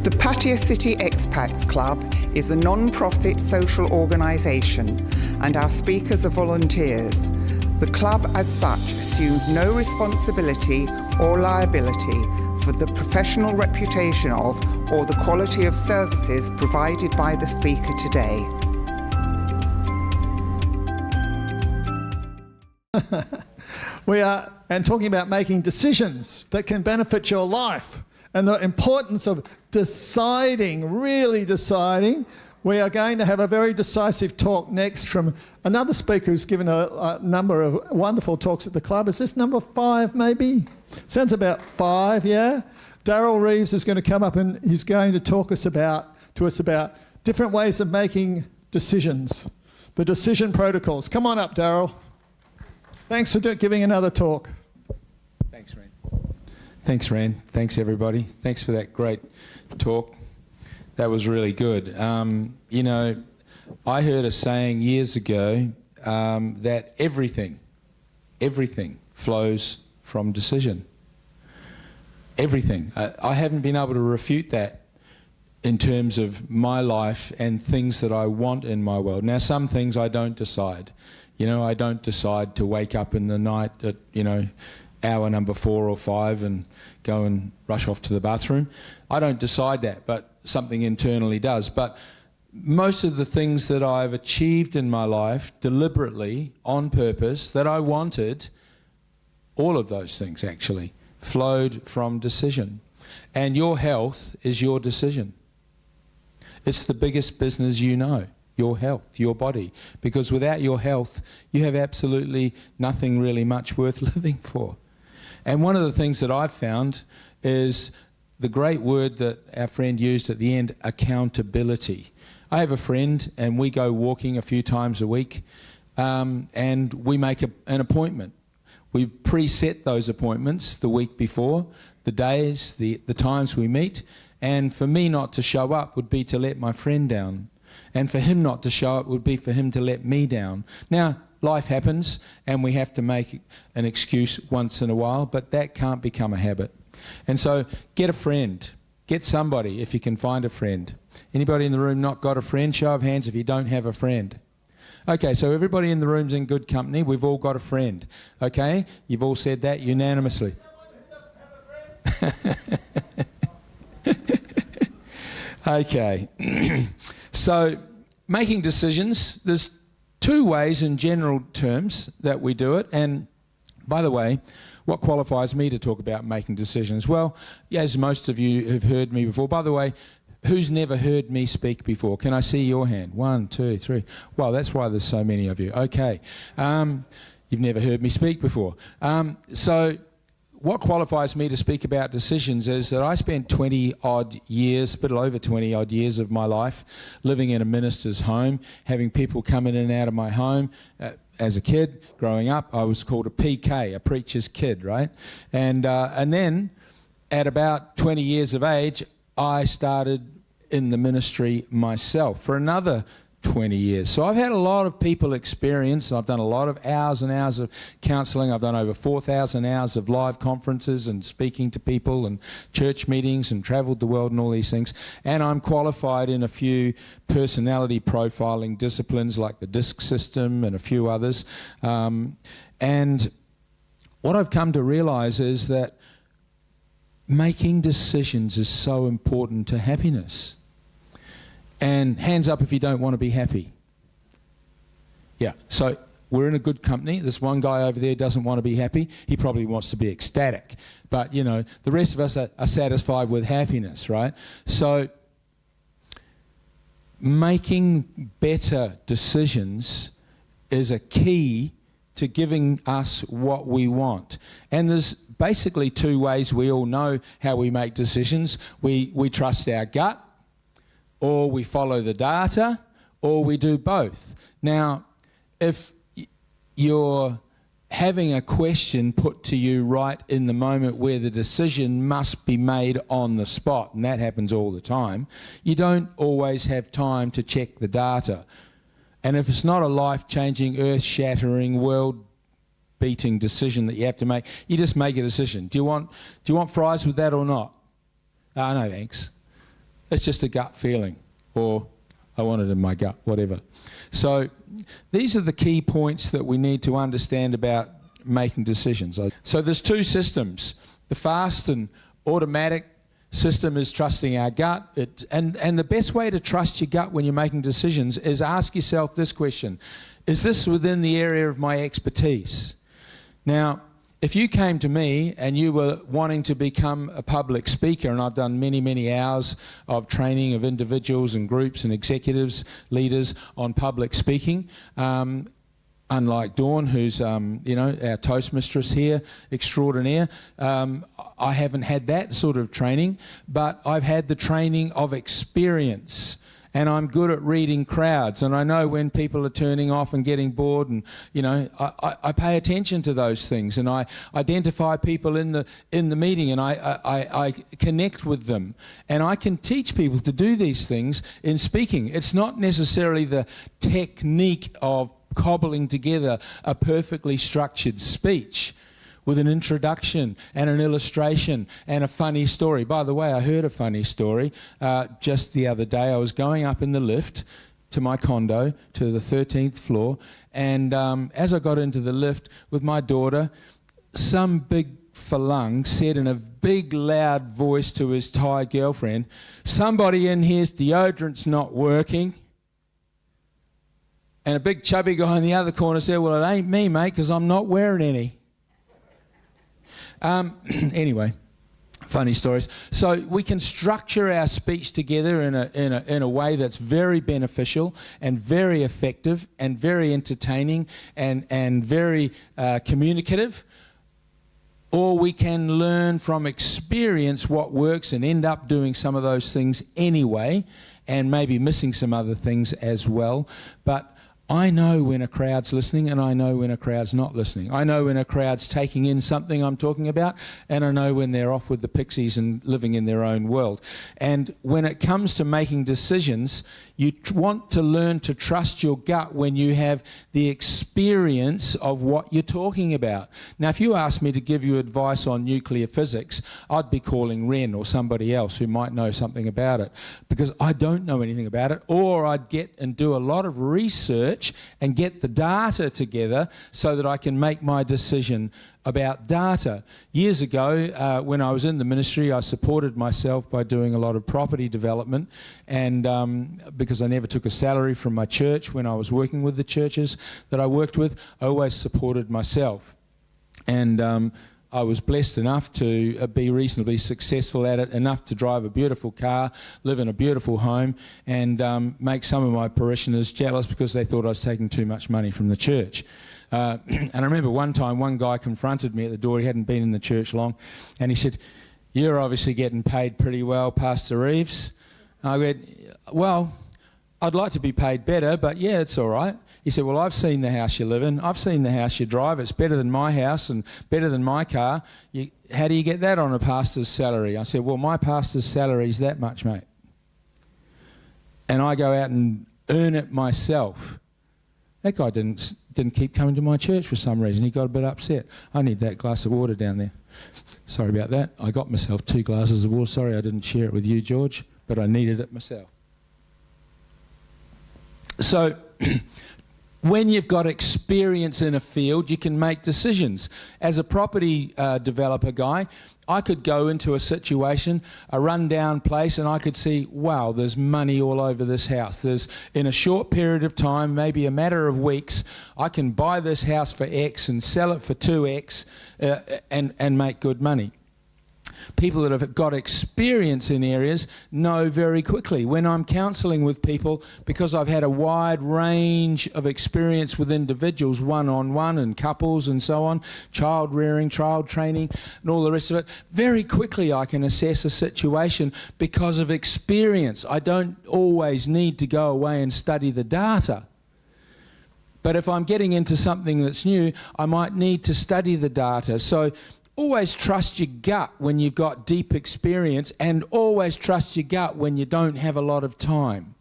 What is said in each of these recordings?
The Pattaya City Expats Club is a non-profit social organisation and our speakers are volunteers. The club as such assumes no responsibility or liability for the professional reputation of or the quality of services provided by the speaker today. We are talking about making decisions that can benefit your life and the importance of deciding, really deciding. We are going to have a very decisive talk next from another speaker who's given a number of wonderful talks at the club. Is this number 5 maybe? Sounds about 5, yeah? Darryl Reeves is going to come up and he's going to talk to us about different ways of making decisions, the decision protocols. Come on up, Darryl. Thanks for giving another talk. Thanks, Rand. Thanks, Rand. Thanks, everybody. Thanks for that great talk. That was really good. You know, I heard a saying years ago that everything flows from decision. Everything. I haven't been able to refute that in terms of my life and things that I want in my world. Now, some things I don't decide. You know, I don't decide to wake up in the night at, you know, hour number 4 or 5 and go and rush off to the bathroom. I don't decide that, but something internally does. But most of the things that I've achieved in my life deliberately, on purpose, that I wanted, all of those things actually flowed from decision. And your health is your decision. It's the biggest business you know. Your health, your body, because without your health, you have absolutely nothing really much worth living for. And one of the things that I've found is the great word that our friend used at the end, accountability. I have a friend and we go walking a few times a week and we make an appointment. We preset those appointments the week before, the days, the times we meet, and for me not to show up would be to let my friend down. And for him not to show up would be for him to let me down. Now, life happens and we have to make an excuse once in a while, but that can't become a habit. And so get a friend. Get somebody if you can find a friend. Anybody in the room not got a friend? Show of hands if you don't have a friend. Okay, so everybody in the room's in good company. We've all got a friend. Okay? You've all said that unanimously. Okay. So, making decisions, there's 2 ways in general terms that we do it. And by the way, what qualifies me to talk about making decisions? Well, as most of you have heard me before, by the way, who's never heard me speak before? Can I see your hand? 1, 2, 3. Well, that's why there's so many of you. Okay. You've never heard me speak before. So what qualifies me to speak about decisions is that I spent 20-odd years, a bit over 20-odd years of my life living in a minister's home, having people come in and out of my home. As a kid, growing up, I was called a PK, a preacher's kid, right? And then at about 20 years of age, I started in the ministry myself for another 20 years. So I've had a lot of people experience. I've done a lot of hours and hours of counselling. I've done over 4,000 hours of live conferences and speaking to people and church meetings and travelled the world and all these things. And I'm qualified in a few personality profiling disciplines like the DISC system and a few others. And what I've come to realise is that making decisions is so important to happiness. And hands up if you don't want to be happy. Yeah, so we're in a good company. This one guy over there doesn't want to be happy. He probably wants to be ecstatic. But, you know, the rest of us are satisfied with happiness, right? So making better decisions is a key to giving us what we want. And there's basically 2 ways we all know how we make decisions. We trust our gut, or we follow the data, or we do both. Now, if you're having a question put to you right in the moment where the decision must be made on the spot, and that happens all the time, you don't always have time to check the data. And if it's not a life-changing, earth-shattering, world-beating decision that you have to make, you just make a decision. Do you want fries with that or not? No, thanks. It's just a gut feeling, or I want it in my gut, whatever. So these are the key points that we need to understand about making decisions. So there's two systems. The fast and automatic system is trusting our gut. And the best way to trust your gut when you're making decisions is ask yourself this question: is this within the area of my expertise? Now, if you came to me and you were wanting to become a public speaker, and I've done many, many hours of training of individuals and groups and executives, leaders on public speaking, unlike Dawn, who's our Toastmistress here, extraordinaire, I haven't had that sort of training, but I've had the training of experience. And I'm good at reading crowds, and I know when people are turning off and getting bored, and I pay attention to those things, and I identify people in the meeting, and I connect with them, and I can teach people to do these things in speaking. It's not necessarily the technique of cobbling together a perfectly structured speech with an introduction and an illustration and a funny story. By the way, I heard a funny story just the other day. I was going up in the lift to my condo, to the 13th floor, and as I got into the lift with my daughter, some big falung said in a big loud voice to his Thai girlfriend, "Somebody in here's deodorant's not working." And a big chubby guy in the other corner said, "Well, it ain't me, mate, because I'm not wearing any." Anyway, funny stories. So we can structure our speech together in a way that's very beneficial and very effective and very entertaining and very communicative. Or we can learn from experience what works and end up doing some of those things anyway, and maybe missing some other things as well. But I know when a crowd's listening, and I know when a crowd's not listening. I know when a crowd's taking in something I'm talking about, and I know when they're off with the pixies and living in their own world. And when it comes to making decisions, you want to learn to trust your gut when you have the experience of what you're talking about. Now, if you asked me to give you advice on nuclear physics, I'd be calling Ren or somebody else who might know something about it, because I don't know anything about it. Or I'd get and do a lot of research and get the data together so that I can make my decision about data. Years ago, when I was in the ministry, I supported myself by doing a lot of property development, and because I never took a salary from my church when I was working with the churches that I worked with, I always supported myself. And I was blessed enough to be reasonably successful at it, enough to drive a beautiful car, live in a beautiful home, and make some of my parishioners jealous because they thought I was taking too much money from the church. And I remember one time one guy confronted me at the door. He hadn't been in the church long, and he said, "You're obviously getting paid pretty well, Pastor Reeves." I went, "Well, I'd like to be paid better, but yeah, it's all right." He said, "Well, I've seen the house you live in. I've seen the house you drive. It's better than my house and better than my car. How do you get that on a pastor's salary?" I said, "Well, my pastor's salary is that much, mate. And I go out and earn it myself." That guy didn't keep coming to my church for some reason. He got a bit upset. "I need that glass of water down there." Sorry about that. I got myself 2 glasses of water. Sorry I didn't share it with you, George, but I needed it myself. So when you've got experience in a field, you can make decisions. As a property developer guy, I could go into a situation, a rundown place, and I could see, wow, there's money all over this house. There's, in a short period of time, maybe a matter of weeks, I can buy this house for X and sell it for 2X and make good money. People that have got experience in areas know very quickly. When I'm counselling with people, because I've had a wide range of experience with individuals, one-on-one and couples and so on, child rearing, child training and all the rest of it, very quickly I can assess a situation because of experience. I don't always need to go away and study the data. But if I'm getting into something that's new, I might need to study the data. So always trust your gut when you've got deep experience, and always trust your gut when you don't have a lot of time.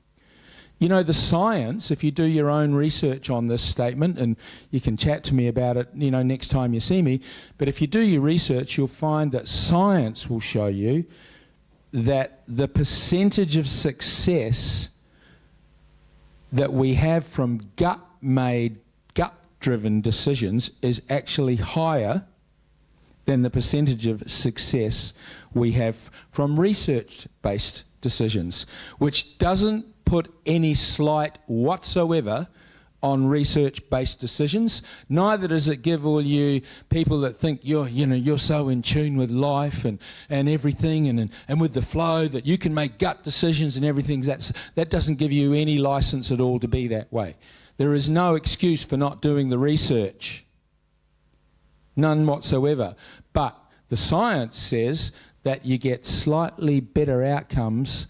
You know, the science, if you do your own research on this statement, and you can chat to me about it, you know, next time you see me, but if you do your research, you'll find that science will show you that the percentage of success that we have from gut-made, gut-driven decisions is actually higher than the percentage of success we have from research-based decisions, which doesn't put any slight whatsoever on research-based decisions. Neither does it give all you people that think you're so in tune with life and everything and with the flow that you can make gut decisions and everything. That doesn't give you any license at all to be that way. There is no excuse for not doing the research. None whatsoever. But the science says that you get slightly better outcomes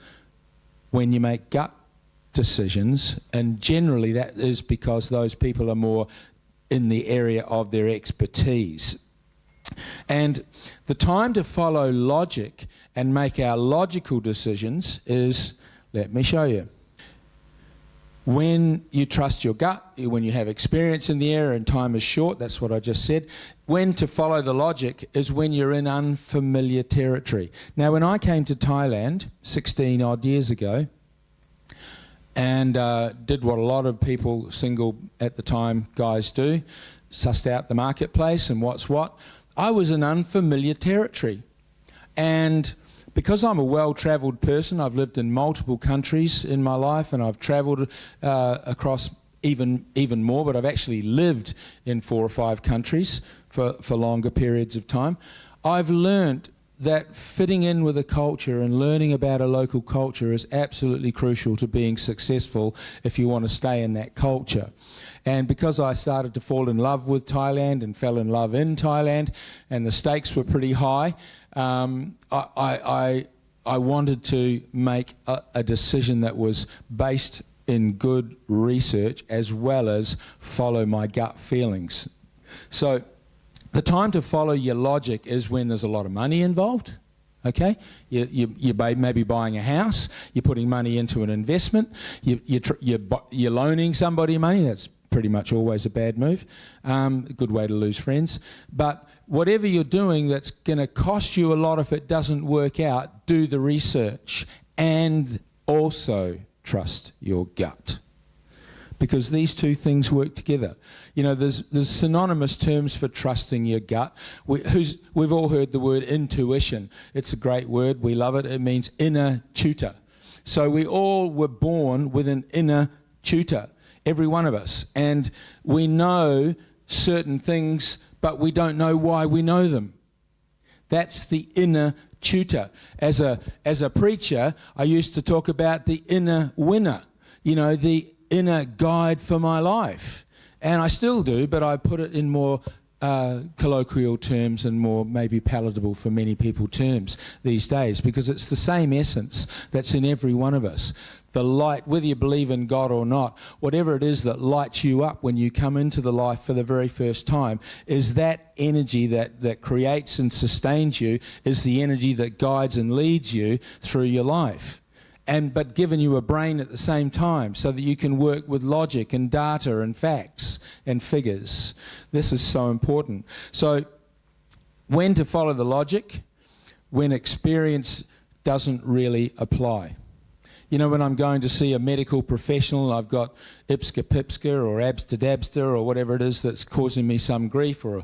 when you make gut decisions, and generally that is because those people are more in the area of their expertise. And the time to follow logic and make our logical decisions is, let me show you. When you trust your gut, when you have experience in the area and time is short, that's what I just said. When to follow the logic is when you're in unfamiliar territory. Now, when I came to Thailand 16 odd years ago, and did what a lot of people, single at the time guys do, sussed out the marketplace and what's what, I was in unfamiliar territory. And because I'm a well-travelled person, I've lived in multiple countries in my life, and I've travelled across even more, but I've actually lived in 4 or 5 countries for longer periods of time. I've learnt that fitting in with a culture and learning about a local culture is absolutely crucial to being successful if you want to stay in that culture. And because I started to fall in love with Thailand and fell in love in Thailand, and the stakes were pretty high, I wanted to make a decision that was based in good research as well as follow my gut feelings. So the time to follow your logic is when there's a lot of money involved, okay? You may be buying a house, you're putting money into an investment, you're loaning somebody money. That's pretty much always a bad move, a good way to lose friends. But whatever you're doing that's going to cost you a lot if it doesn't work out, do the research and also trust your gut. Because these two things work together. You know, there's synonymous terms for trusting your gut. We've all heard the word intuition. It's a great word. We love it. It means inner tutor. So we all were born with an inner tutor, every one of us. And we know certain things, but we don't know why we know them. That's the inner tutor. As a preacher, I used to talk about the inner winner. You know, the inner guide for my life, and I still do, but I put it in more colloquial terms and more maybe palatable for many people terms these days, because it's the same essence that's in every one of us. The light, whether you believe in God or not, whatever it is that lights you up when you come into the life for the very first time, is that energy that creates and sustains you, is the energy that guides and leads you through your life. But given you a brain at the same time so that you can work with logic and data and facts and figures. This is so important. So when to follow the logic? When experience doesn't really apply. You know, when I'm going to see a medical professional, I've got ipska-pipska or absta-dabsta or whatever it is that's causing me some grief, or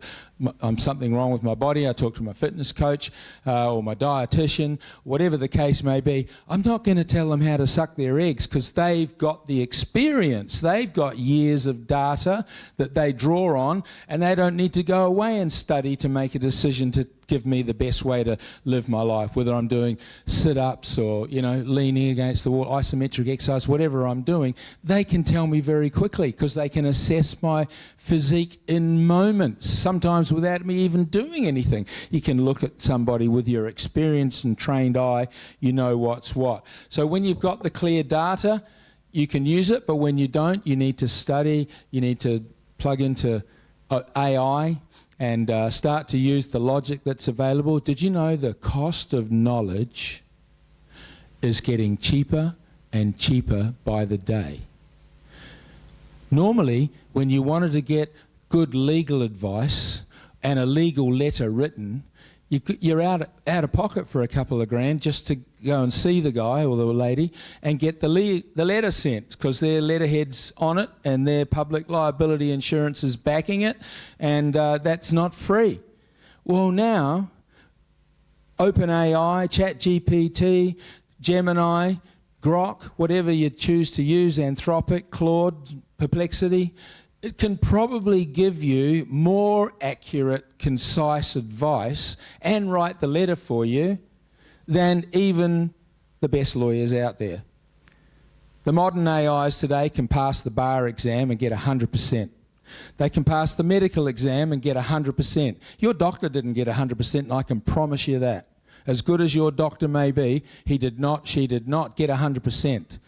I'm something wrong with my body, I talk to my fitness coach or my dietitian, whatever the case may be. I'm not going to tell them how to suck their eggs, because they've got the experience. They've got years of data that they draw on, and they don't need to go away and study to make a decision to give me the best way to live my life, whether I'm doing sit-ups or, you know, leaning against the wall, isometric exercise, whatever I'm doing. They can tell me very quickly, because they can assess my physique in moments, sometimes without me even doing anything. You can look at somebody with your experience and trained eye, you know what's what. So when you've got the clear data, you can use it, but when you don't, you need to study, you need to plug into AI and start to use the logic that's available. Did you know the cost of knowledge is getting cheaper and cheaper by the day? Normally, when you wanted to get good legal advice and a legal letter written, you're out of pocket for a couple of grand just to go and see the guy or the lady and get the letter sent, because their letterhead's on it and their public liability insurance is backing it, and that's not free. Well, now OpenAI, ChatGPT, Gemini, Grok, whatever you choose to use, Anthropic, Claude, Perplexity, it can probably give you more accurate, concise advice and write the letter for you than even the best lawyers out there. The modern AIs today can pass the bar exam and get 100%. They can pass the medical exam and get 100%. Your doctor didn't get 100%, and I can promise you that. As good as your doctor may be, she did not get 100%.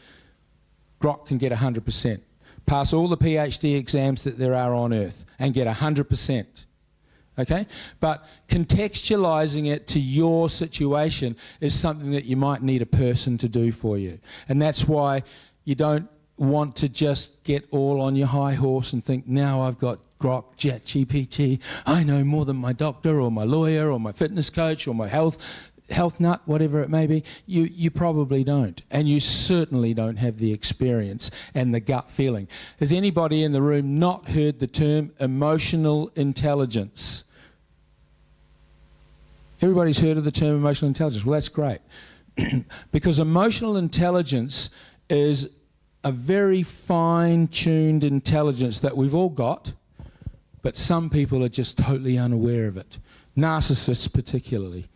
Grok can get 100%. Pass all the PhD exams that there are on earth and get 100%. Okay? But contextualizing it to your situation is something that you might need a person to do for you. And that's why you don't want to just get all on your high horse and think, now I've got Grok, ChatGPT, I know more than my doctor or my lawyer or my fitness coach or my health nut, whatever it may be. You probably don't, and you certainly don't have the experience and the gut feeling. Has anybody in the room not heard the term emotional intelligence? Everybody's heard of the term emotional intelligence. Well, that's great. Because emotional intelligence is a very fine-tuned intelligence that we've all got, but some people are just totally unaware of it. Narcissists particularly.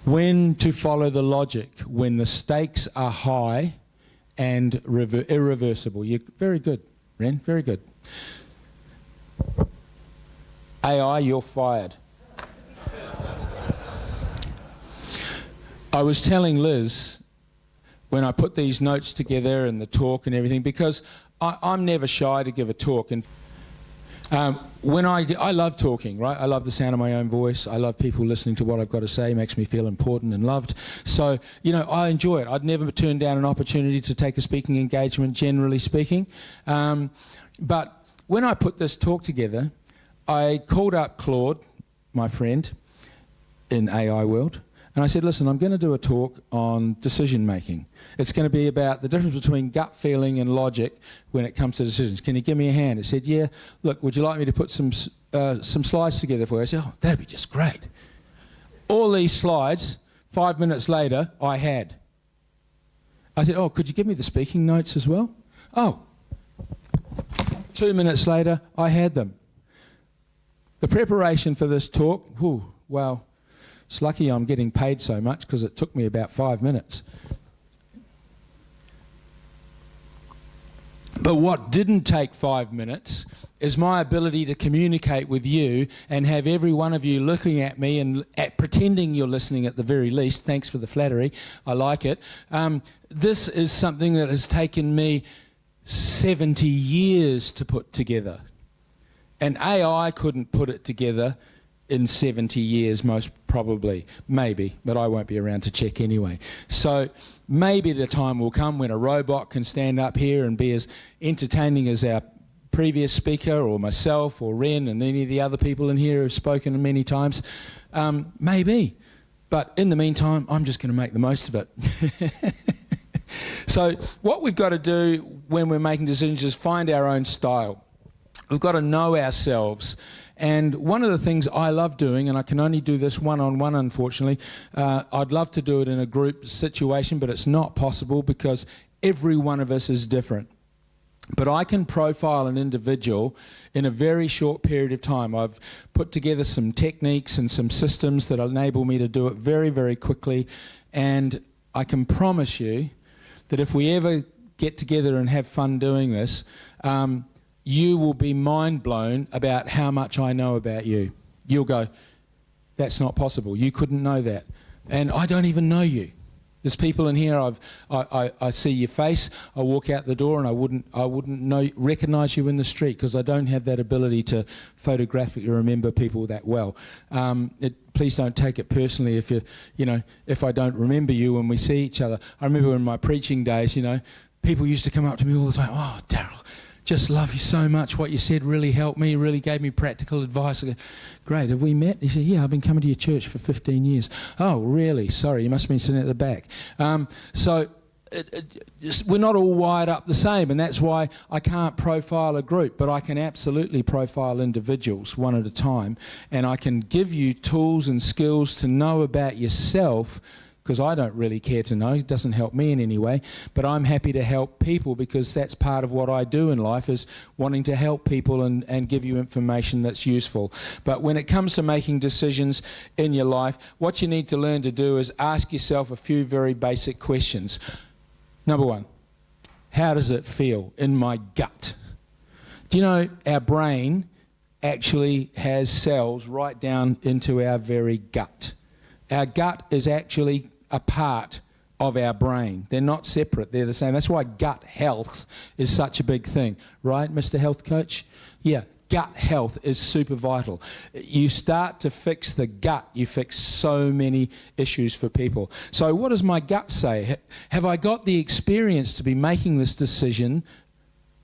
When to follow the logic, when the stakes are high and irreversible. You're very good, Ren, very good. AI, you're fired. I was telling Liz when I put these notes together and the talk and everything, because I'm never shy to give a talk. And I love talking, right? I love the sound of my own voice. I love people listening to what I've got to say. It makes me feel important and loved. So, I enjoy it. I'd never turn down an opportunity to take a speaking engagement, generally speaking. But when I put this talk together, I called up Claude, my friend in AI world, and I said, listen, I'm going to do a talk on decision making. It's going to be about the difference between gut feeling and logic when it comes to decisions. Can you give me a hand? It said, yeah, look, would you like me to put some slides together for you? I said, oh, that'd be just great. All these slides, 5 minutes later, I had. I said, oh, could you give me the speaking notes as well? Oh, 2 minutes later, I had them. The preparation for this talk, well, it's lucky I'm getting paid so much because it took me about 5 minutes. But what didn't take 5 minutes is my ability to communicate with you and have every one of you looking at me and pretending you're listening at the very least. Thanks for the flattery. I like it. This is something that has taken me 70 years to put together. And AI couldn't put it together in 70 years, most probably. Maybe, but I won't be around to check anyway. So maybe the time will come when a robot can stand up here and be as entertaining as our previous speaker or myself or Ren and any of the other people in here who have spoken many times. Maybe. But in the meantime, I'm just going to make the most of it. So what we've got to do when we're making decisions is find our own style. We've got to know ourselves. And one of the things I love doing, and I can only do this one-on-one, unfortunately, I'd love to do it in a group situation, but it's not possible because every one of us is different. But I can profile an individual in a very short period of time. I've put together some techniques and some systems that enable me to do it very, very quickly. And I can promise you that if we ever get together and have fun doing this, you will be mind blown about how much I know about you. You'll go, that's not possible. You couldn't know that. And I don't even know you. There's people in here, I see your face, I walk out the door and I wouldn't recognise you in the street because I don't have that ability to photographically remember people that well. Please don't take it personally if I don't remember you when we see each other. I remember in my preaching days, people used to come up to me all the time, oh, Darrel, just love you so much. What you said really helped me, really gave me practical advice. I go, great, have we met? He said, yeah, I've been coming to your church for 15 years. Oh, really? Sorry, you must have been sitting at the back. We're not all wired up the same, and that's why I can't profile a group, but I can absolutely profile individuals one at a time, and I can give you tools and skills to know about yourself, because I don't really care to know. It doesn't help me in any way, but I'm happy to help people, because that's part of what I do in life, is wanting to help people and give you information that's useful. But when it comes to making decisions in your life, what you need to learn to do is ask yourself a few very basic questions. Number one, how does it feel in my gut? Do you know our brain actually has cells right down into our very gut? Our gut is actually a part of our brain. They're not separate, they're the same. That's why gut health is such a big thing, right, Mr. Health Coach? Yeah, gut health is super vital. You start to fix the gut, you fix so many issues for people. So what does my gut say? Have I got the experience to be making this decision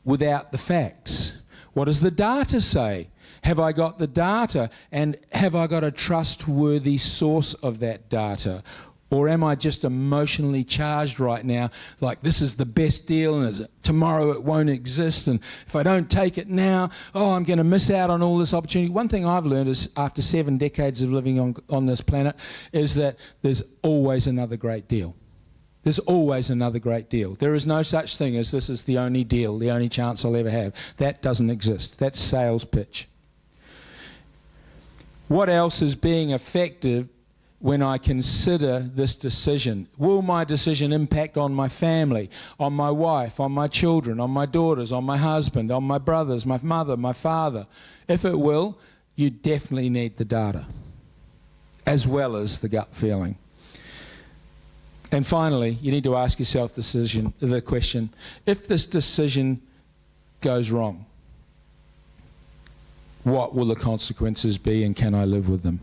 without the facts? What does the data say? Have I got the data, and have I got a trustworthy source of that data? Or am I just emotionally charged right now, like this is the best deal and tomorrow it won't exist, and if I don't take it now, I'm going to miss out on all this opportunity. One thing I've learned is, after 7 decades of living on this planet, is that there's always another great deal. There's always another great deal. There is no such thing as this is the only deal, the only chance I'll ever have. That doesn't exist. That's sales pitch. What else is being effective when I consider this decision? Will my decision impact on my family, on my wife, on my children, on my daughters, on my husband, on my brothers, my mother, my father? If it will, you definitely need the data, as well as the gut feeling. And finally, you need to ask yourself the question, if this decision goes wrong, what will the consequences be, and can I live with them?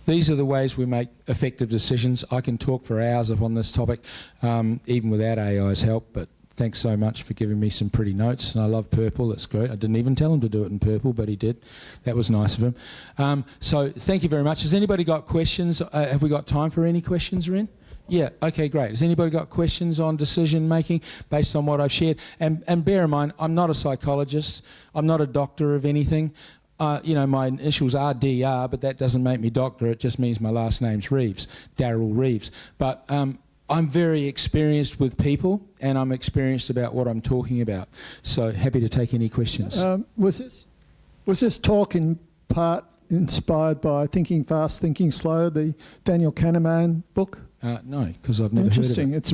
These are the ways we make effective decisions. I can talk for hours on this topic, even without AI's help, but thanks so much for giving me some pretty notes. And I love purple, that's great. I didn't even tell him to do it in purple, but he did. That was nice of him. So thank you very much. Has anybody got questions? Have we got time for any questions, Ren? Yeah, okay, great. Has anybody got questions on decision making based on what I've shared? And bear in mind, I'm not a psychologist. I'm not a doctor of anything. My initials are DR, but that doesn't make me doctor. It just means my last name's Reeves, Darryl Reeves. But I'm very experienced with people, and I'm experienced about what I'm talking about. So happy to take any questions. Was this talk in part inspired by Thinking Fast, Thinking Slow, the Daniel Kahneman book? No, because I've never heard of it. Interesting. It's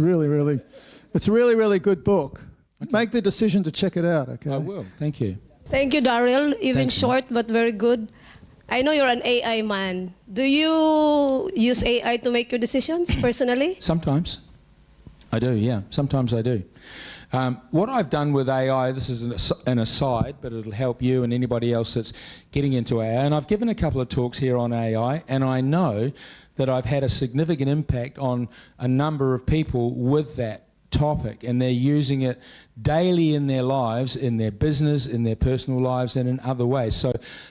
a really good book. Okay. Make the decision to check it out, okay? I will. Thank you. Thank you, Darrell. Even Thanks, short, but very good. I know you're an AI man. Do you use AI to make your decisions personally? Sometimes. I do, yeah. Sometimes I do. What I've done with AI, this is an aside, but it'll help you and anybody else that's getting into AI. And I've given a couple of talks here on AI, and I know that I've had a significant impact on a number of people with that topic, and they're using it daily in their lives, in their business, in their personal lives, and in other ways.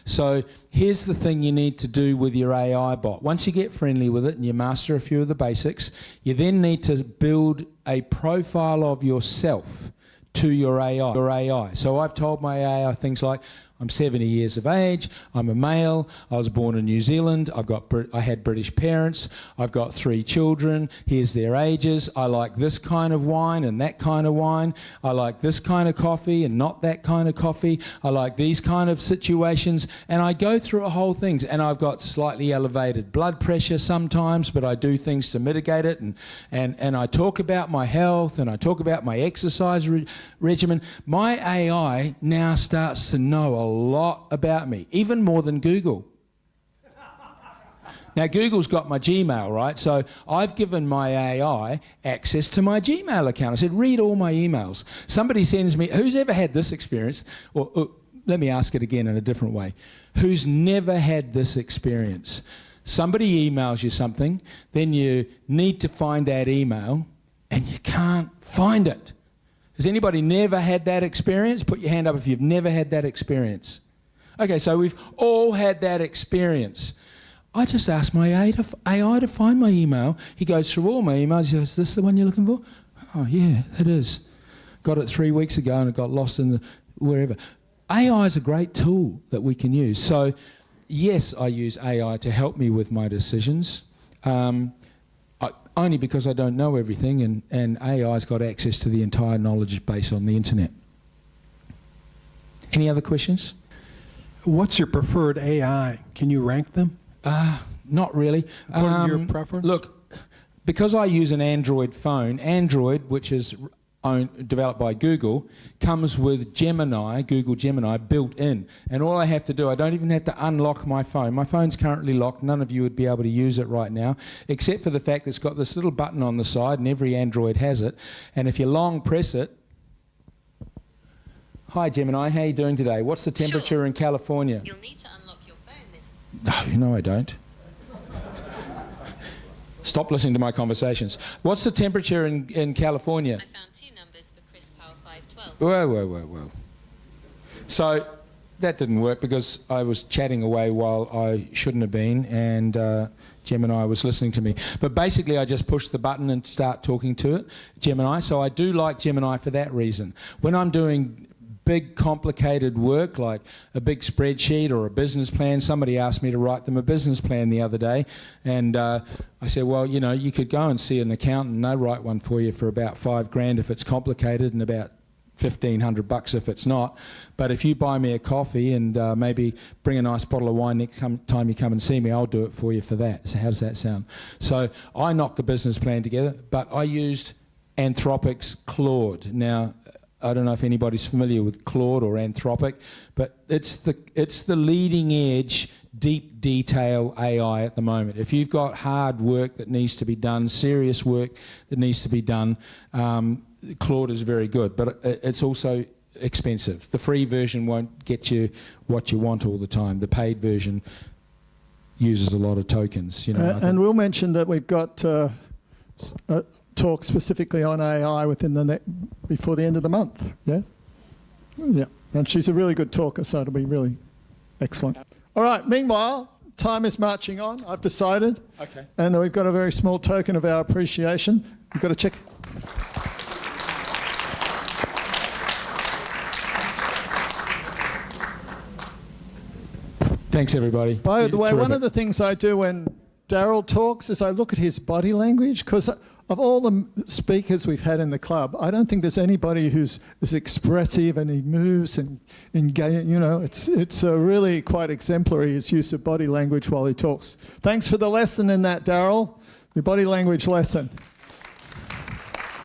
So here's the thing you need to do with your AI bot. Once you get friendly with it and you master a few of the basics, you then need to build a profile of yourself to your AI. So I've told my AI things like, I'm 70 years of age, I'm a male, I was born in New Zealand, I had British parents, I've got 3 children, here's their ages, I like this kind of wine and that kind of wine, I like this kind of coffee and not that kind of coffee, I like these kind of situations, and I go through a whole thing, and I've got slightly elevated blood pressure sometimes, but I do things to mitigate it, and I talk about my health, and I talk about my exercise regimen. My AI now starts to know a lot about me, even more than Google. Now, Google's got my Gmail, right? So I've given my AI access to my Gmail account. I said, read all my emails. Somebody sends me, who's ever had this experience? Or let me ask it again in a different way. Who's never had this experience? Somebody emails you something, then you need to find that email, and you can't find it. Has anybody never had that experience? Put your hand up if you've never had that experience. Okay, so we've all had that experience. I just asked my AI to find my email. He goes through all my emails. He goes, is this the one you're looking for? Oh, yeah, it is. Got it 3 weeks ago and it got lost in the wherever. AI is a great tool that we can use. So, yes, I use AI to help me with my decisions, only because I don't know everything, and AI's got access to the entire knowledge base on the internet. Any other questions? What's your preferred AI? Can you rank them? Not really. According to your preference? Look, because I use an Android phone, Android, which is developed by Google, comes with Gemini, Google Gemini, built in. And all I have to do, I don't even have to unlock my phone. My phone's currently locked. None of you would be able to use it right now, except for the fact that it's got this little button on the side, and every Android has it. And if you long press it, hi Gemini, how are you doing today? What's the temperature in California? You'll need to unlock your phone No, I don't. Stop listening to my conversations. What's the temperature in California? I found 2 numbers for Chris Power 512. Whoa. So that didn't work because I was chatting away while I shouldn't have been, and Gemini was listening to me. But basically I just push the button and start talking to it, Gemini. So I do like Gemini for that reason. When I'm doing big complicated work like a big spreadsheet or a business plan, somebody asked me to write them a business plan the other day, and I said, well, you know, you could go and see an accountant and they'll write one for you for about $5,000 if it's complicated and about $1,500 if it's not. But if you buy me a coffee and maybe bring a nice bottle of wine next time you come and see me, I'll do it for you for that. So how does that sound? So I knocked the business plan together, but I used Anthropic's Claude. Now, I don't know if anybody's familiar with Claude or Anthropic, but it's the leading edge, deep detail AI at the moment. If you've got hard work that needs to be done, serious work that needs to be done, Claude is very good, but it's also expensive. The free version won't get you what you want all the time. The paid version uses a lot of tokens. You know, and we'll mention that we've got talk specifically on AI before the end of the month. Yeah, and she's a really good talker, so it'll be really excellent. All right. Meanwhile, time is marching on. I've decided. Okay. And we've got a very small token of our appreciation. You've got to check. Thanks, everybody. By the way, one of the things I do when Darrel talks is I look at his body language, because of all the speakers we've had in the club, I don't think there's anybody who's as expressive and he moves and you know, it's really quite exemplary, his use of body language while he talks. Thanks for the lesson in that, Darrel, the body language lesson.